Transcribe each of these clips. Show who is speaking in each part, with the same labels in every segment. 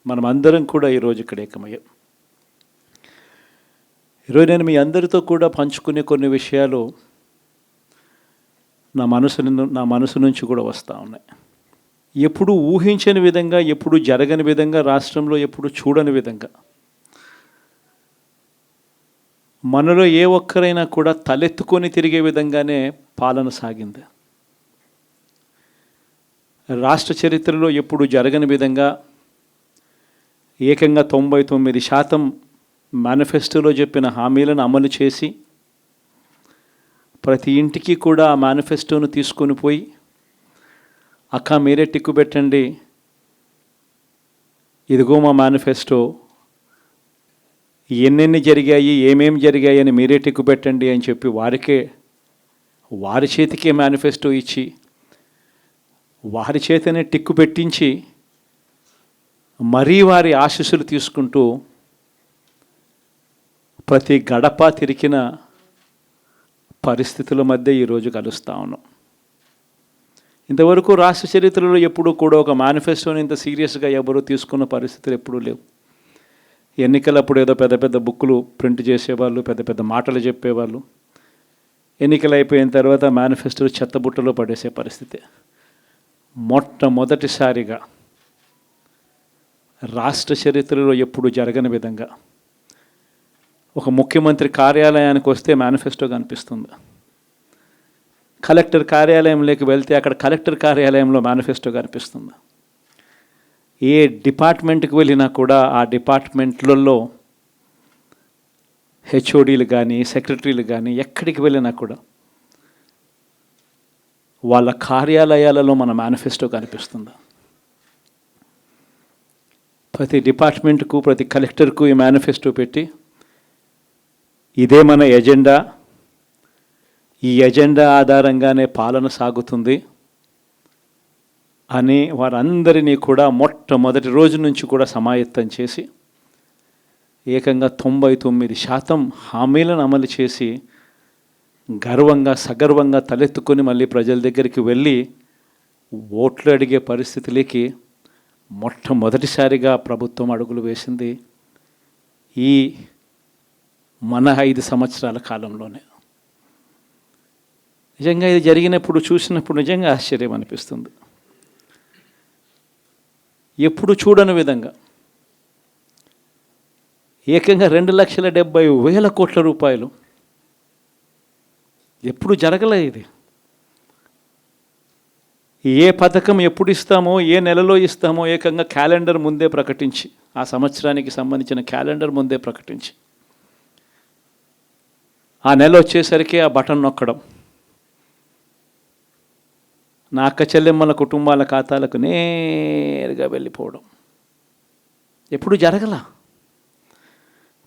Speaker 1: మనం అందరం కూడా ఈరోజు ఇక్కడ ఏకమయ్యాం. ఈరోజు నేను మీ అందరితో కూడా పంచుకునే కొన్ని విషయాలు నా మనసు నుంచి కూడా వస్తూ ఉన్నాయి. ఎప్పుడు ఊహించని విధంగా, ఎప్పుడు జరగని విధంగా, రాష్ట్రంలో ఎప్పుడు చూడని విధంగా మనలో ఏ ఒక్కరైనా కూడా తలెత్తుకొని తిరిగే విధంగానే పాలన సాగింది. రాష్ట్ర చరిత్రలో ఎప్పుడు జరగని విధంగా ఏకంగా 99% మేనిఫెస్టోలో చెప్పిన హామీలను అమలు చేసి ప్రతి ఇంటికి కూడా ఆ మేనిఫెస్టోను తీసుకొని పోయి, అక్క మీరే టిక్కు పెట్టండి, ఇదిగో మా మేనిఫెస్టో, ఎన్నెన్ని జరిగాయి, ఏమేమి జరిగాయి అని మీరే టిక్కు పెట్టండి అని చెప్పి వారి చేతికే మేనిఫెస్టో ఇచ్చి వారి చేతనే టిక్కు పెట్టించి మరీ వారి ఆశీస్సులు తీసుకుంటూ ప్రతి గడప తిరిగిన పరిస్థితుల మధ్య ఈరోజు కలుస్తూ ఉన్నాం. ఇంతవరకు రాష్ట్ర చరిత్రలో ఎప్పుడూ కూడా ఒక మేనిఫెస్టోని ఇంత సీరియస్గా ఎవరు తీసుకున్న పరిస్థితులు ఎప్పుడూ లేవు. ఎన్నికలప్పుడు ఏదో పెద్ద పెద్ద బుక్కులు ప్రింట్ చేసేవాళ్ళు, పెద్ద పెద్ద మాటలు చెప్పేవాళ్ళు. ఎన్నికలు అయిపోయిన తర్వాత మేనిఫెస్టో చెత్తబుట్టలో పడేసే పరిస్థితి. మొట్టమొదటిసారిగా రాష్ట్ర చరిత్రలో ఎప్పుడు జరగని విధంగా ఒక ముఖ్యమంత్రి కార్యాలయానికి వస్తే మేనిఫెస్టో కనిపిస్తుంది. కలెక్టర్ కార్యాలయంలోకి వెళ్తే అక్కడ కలెక్టర్ కార్యాలయంలో మేనిఫెస్టో కనిపిస్తుంది. ఏ డిపార్ట్మెంట్కి వెళ్ళినా కూడా ఆ డిపార్ట్మెంట్లలో హెచ్ఓడీలు కానీ, సెక్రటరీలు కానీ ఎక్కడికి వెళ్ళినా కూడా వాళ్ళ కార్యాలయాలలో మన మేనిఫెస్టో కనిపిస్తుంది. ప్రతి డిపార్ట్మెంట్కు, ప్రతి కలెక్టర్కు ఈ మేనిఫెస్టో పెట్టి ఇదే మన ఎజెండా, ఈ ఎజెండా ఆధారంగానే పాలన సాగుతుంది అని వారందరినీ కూడా మొట్టమొదటి రోజు నుంచి కూడా సమాయత్తం చేసి ఏకంగా 99% హామీలను అమలు చేసి గర్వంగా, సగర్వంగా తలెత్తుకొని మళ్ళీ ప్రజల దగ్గరికి వెళ్ళి ఓట్లు అడిగే పరిస్థితిలోకి మొట్టమొదటిసారిగా ప్రభుత్వం అడుగులు వేసింది ఈ మన 5 సంవత్సరాల కాలంలోనే. నిజంగా ఇది జరిగినప్పుడు, చూసినప్పుడు నిజంగా ఆశ్చర్యం అనిపిస్తుంది. ఎప్పుడు చూడని విధంగా ఏకంగా 2,70,000 కోట్ల రూపాయలు, ఎప్పుడు జరగలే ఇది. ఏ పథకం ఎప్పుడు ఇస్తామో, ఏ నెలలో ఇస్తామో ఏకంగా క్యాలెండర్ ముందే ప్రకటించి, ఆ సంవత్సరానికి సంబంధించిన క్యాలెండర్ ముందే ప్రకటించి, ఆ నెల వచ్చేసరికి ఆ బటన్ నొక్కడం, నా అక్క చెల్లెమ్మల కుటుంబాల ఖాతాలకు నేరుగా వెళ్ళిపోవడం ఎప్పుడు జరగల.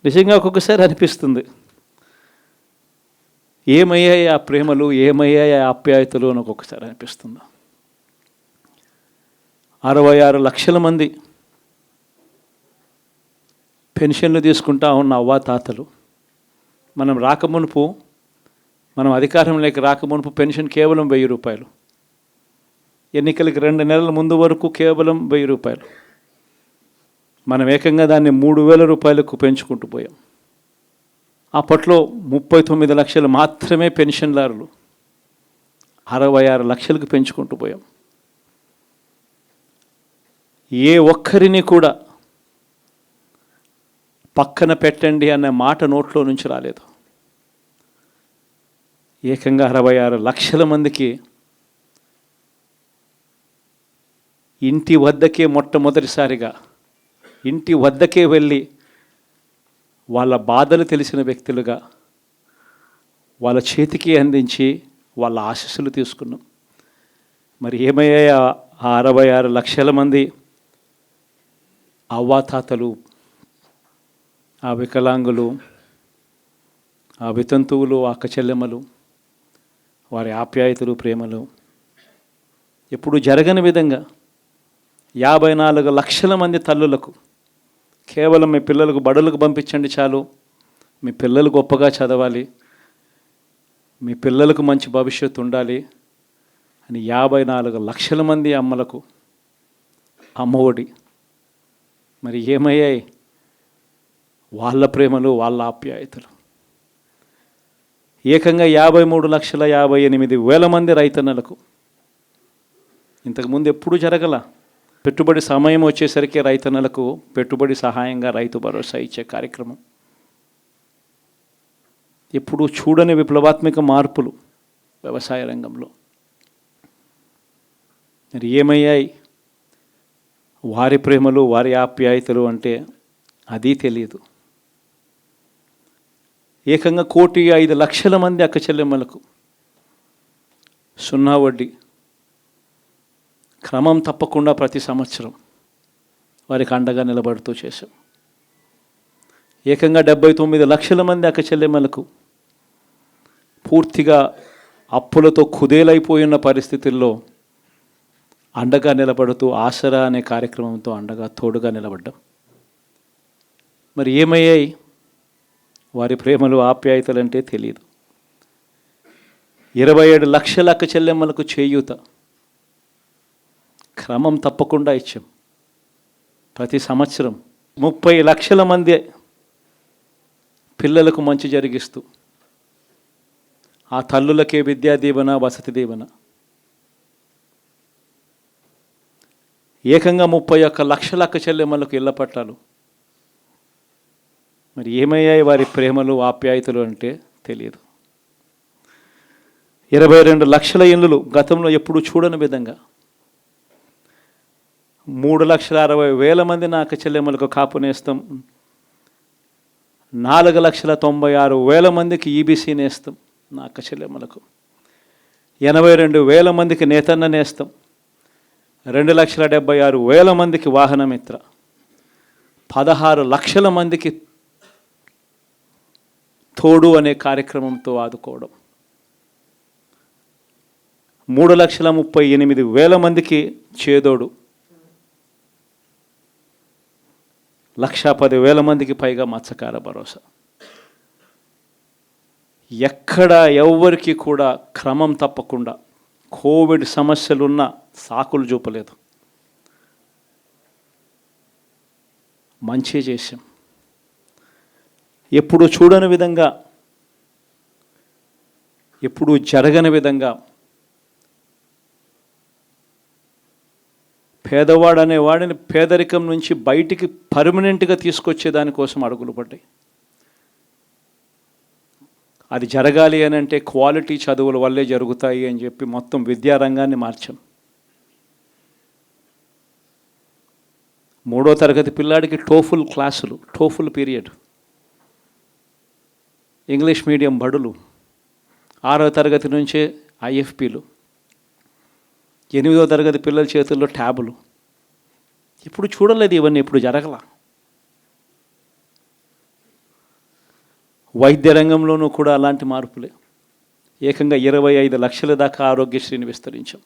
Speaker 1: నిజంగా ఒక్కొక్కసారి అనిపిస్తుంది, ఏమయ్యాయి ఆ ప్రేమలు, ఏమయ్యాయి ఆ ఆప్యాయతలు అని ఒక్కొక్కసారి అనిపిస్తుంది. 66 లక్షల మంది పెన్షన్లు తీసుకుంటా ఉన్న అవ్వాతాతలు, మనం అధికారంలోకి రాకమునుపు పెన్షన్ కేవలం 1000 రూపాయలు. ఎన్నికలకి 2 నెలల ముందు వరకు కేవలం 1000 రూపాయలు. మనం ఏకంగా దాన్ని 3,000 రూపాయలకు పెంచుకుంటూ పోయాం. అప్పట్లో 39 లక్షలు మాత్రమే పెన్షన్దారులు, 66 లక్షలకు పెంచుకుంటూ పోయాం. ఏ ఒక్కరిని కూడా పక్కన పెట్టండి అనే మాట నోట్లో నుంచి రాలేదు. ఏకంగా 66 లక్షల మందికి ఇంటి వద్దకే మొట్టమొదటిసారిగా ఇంటి వద్దకే వెళ్ళి వాళ్ళ బాధలు తెలిసిన వ్యక్తులుగా వాళ్ళ చేతికి అందించి వాళ్ళ ఆశీస్సులు తీసుకున్నాం. మరి ఏమయ్యాయి ఆ 66 లక్షల మంది అవ్వాతాతలు, ఆ వికలాంగులు, ఆ వితంతువులు, అక్క చెల్లెమ్మలు, వారి ఆప్యాయతలు, ప్రేమలు ఎప్పుడు జరగని విధంగా 54 లక్షల మంది తల్లులకు కేవలం మీ పిల్లలకు బడులకు పంపించండి చాలు, మీ పిల్లలు గొప్పగా చదవాలి, మీ పిల్లలకు మంచి భవిష్యత్తు ఉండాలి అని 54 లక్షల మంది అమ్మలకు అమ్మఒడి, మరి ఏమయ్యాయి వాళ్ళ ప్రేమలు, వాళ్ళ ఆప్యాయతలు? ఏకంగా 53,58,000 మంది రైతన్నలకు, ఇంతకుముందు ఎప్పుడూ జరగల. పెట్టుబడి సమయం వచ్చేసరికి రైతన్నలకు పెట్టుబడి సహాయంగా రైతు భరోసా ఇచ్చే కార్యక్రమం. ఎప్పుడు చూడని విప్లవాత్మక మార్పులు వ్యవసాయ రంగంలో. మరి ఏమయ్యాయి వారి ప్రేమలు, వారి ఆప్యాయతలు అంటే అది తెలియదు. ఏకంగా 1,05,00,000 మంది అక్క చెల్లెమ్మలకు 0 వడ్డీ క్రమం తప్పకుండా ప్రతి సంవత్సరం వారికి అండగా నిలబడుతూ చేశాం. ఏకంగా 79,00,000 మంది అక్క చెల్లెమ్మలకు పూర్తిగా అప్పులతో కుదేలైపోయిన పరిస్థితుల్లో అండగా నిలబడుతూ ఆసరా అనే కార్యక్రమంతో అండగా తోడుగా నిలబడ్డాం. మరి ఏమయ్యాయి వారి ప్రేమలు, ఆప్యాయతలు అంటే తెలియదు. 27 లక్షల అక్క చెల్లెమ్మలకు చేయూత క్రమం తప్పకుండా ఇచ్చాం. ప్రతి సంవత్సరం 30 లక్షల మంది పిల్లలకు మంచి జరిగిస్తూ ఆ తల్లులకే విద్యా దీవెన, వసతి దీవెన. ఏకంగా 31 లక్షల అక్క చెల్లెమ్మలకు ఇళ్ల పట్టాలు. మరి ఏమయ్యాయి వారి ప్రేమలు, ఆప్యాయతలు అంటే తెలియదు. 22 లక్షల ఇళ్ళు గతంలో ఎప్పుడు చూడని విధంగా 3,60,000 మంది నా అక్క చెల్లెమ్మలకు కాపు నేస్తం, 4,96,000 మందికి ఈబీసీ నేస్తం నా అక్క చెల్లెమ్మలకు, 82,000 మందికి నేతన్న నేస్తం, 2,76,000 మందికి వాహన మిత్ర, 16 లక్షల మందికి తోడు అనే కార్యక్రమంతో ఆదుకోవడం, 3,38,000 మందికి చేదోడు, 1,10,000 మందికి పైగా మత్స్యకార భరోసా. ఎక్కడ ఎవ్వరికి కూడా క్రమం తప్పకుండా కోవిడ్ సమస్యలున్న సాకులు చూపలేదు. మంచి చేశాం. ఎప్పుడు చూడని విధంగా, ఎప్పుడు జరగని విధంగా పేదవాడు అనేవాడిని పేదరికం నుంచి బయటికి పర్మనెంట్గా తీసుకొచ్చే దానికోసం అడుగులు పడ్డాయి. అది జరగాలి అని అంటే క్వాలిటీ చదువుల వల్లే జరుగుతాయి అని చెప్పి మొత్తం విద్యారంగాన్ని మార్చాం. 3వ తరగతి పిల్లాడికి టోఫుల్ క్లాసులు, టోఫుల్ పీరియడ్, ఇంగ్లీష్ మీడియం బడులు, 6వ తరగతి నుంచే ఐఎఫ్పీలు, 8వ తరగతి పిల్లల చేతుల్లో ట్యాబులు. ఇప్పుడు చూడలేదు ఇవన్నీ, ఇప్పుడు జరగల. వైద్య రంగంలోనూ కూడా అలాంటి మార్పులే. ఏకంగా 25 లక్షల దాకా ఆరోగ్యశ్రీని విస్తరించాం.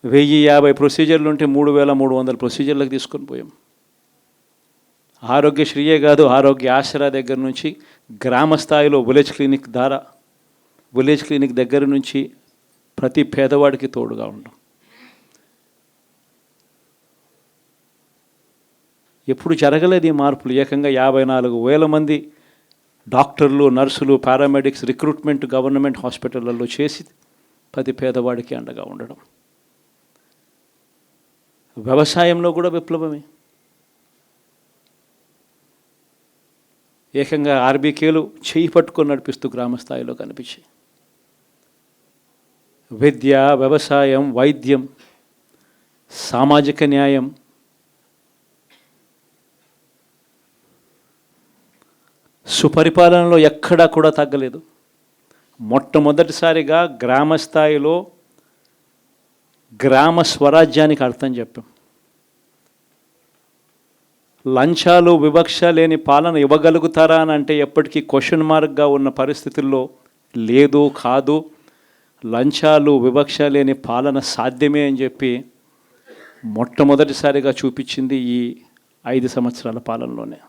Speaker 1: 1,050 ప్రొసీజర్లు ఉంటే 3,300 ప్రొసీజర్లకు తీసుకొని పోయాం. ఆరోగ్యశ్రీయే కాదు, ఆరోగ్య ఆసరా దగ్గర నుంచి గ్రామ స్థాయిలో విలేజ్ క్లినిక్ దగ్గర నుంచి ప్రతి పేదవాడికి తోడుగా ఉండడం. ఎప్పుడు జరగలేదు ఈ మార్పులు. ఏకంగా 54,000 మంది డాక్టర్లు, నర్సులు, పారామెడిక్స్ రిక్రూట్మెంట్ గవర్నమెంట్ హాస్పిటళ్లలో చేసి ప్రతి పేదవాడికి అండగా ఉండడం. వ్యవసాయంలో కూడా విప్లవమే. ఏకంగా ఆర్బీకేలు చేయి పట్టుకొని నడిపిస్తూ గ్రామ స్థాయిలో కనిపించాయి. విద్య, వ్యవసాయం, వైద్యం, సామాజిక న్యాయం, సుపరిపాలనలో ఎక్కడా కూడా తగ్గలేదు. మొట్టమొదటిసారిగా గ్రామ స్థాయిలో గ్రామ స్వరాజ్యానికి అర్థం చెప్పాం. లంచాలు, వివక్ష లేని పాలన ఇవ్వగలుగుతారా అని అంటే ఎప్పటికీ క్వశ్చన్ మార్క్గా ఉన్న పరిస్థితుల్లో లేదు, కాదు, లంచాలు, వివక్ష లేని పాలన సాధ్యమే అని చెప్పి మొట్టమొదటిసారిగా చూపించింది ఈ 5 సంవత్సరాల పాలనలోనే.